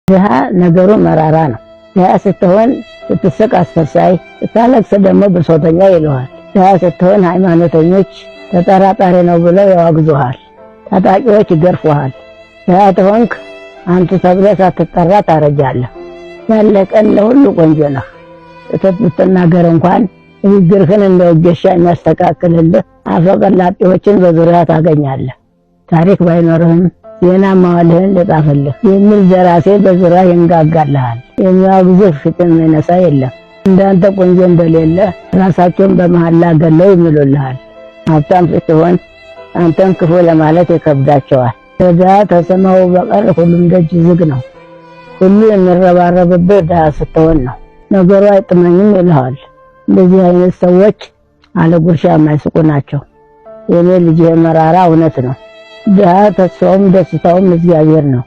ድሃ ነገሩ መራራ ነው። ድሃ ስትሆን ስትስቅ አስፈሳይ፣ ስታለቅስ ደግሞ ብሶተኛ ይለዋል። ድሃ ስትሆን ሃይማኖተኞች ተጠራጣሪ ነው ብለው ያወግዙሃል። ታጣቂዎች ይገርፉሃል። ድሃ ተሆንክ አንቱ ተብለህ ሳትጠራ ታረጃለህ። ያለቀን ለሁሉ ቆንጆ ነህ። ስህተት ብትናገር እንኳን ንግግርህን እንደ ወጌሻ የሚያስተካክልልህ አፈቀላጤዎችን በዙሪያ ታገኛለህ። ታሪክ ባይኖርህም ዜና ማዋልህን ልጻፍልህ የሚል ደራሲ በዙሪያ ይንጋጋልሃል። የሚያወግዝህ ፊትን የሚነሳ የለም። እንዳንተ ቆንጆ እንደሌለ ራሳቸውን በመሐላ ገለው ይምሉልሃል። ሀብታም ስትሆን አንተን ክፉ ለማለት ይከብዳቸዋል። ድሃ ተሰማው በቀር ሁሉም ደጅ ዝግ ነው። ሁሉ የሚረባረብብህ ድሃ ስትሆን ነው። ነገሩ አይጥመኝም ይልሃል። እንደዚህ አይነት ሰዎች አለ ጉርሻ የማይስቁ ናቸው። የኔ ልጅ መራራ እውነት ነው። ድሃ ተስፋውም ደስታውም እግዚአብሔር ነው።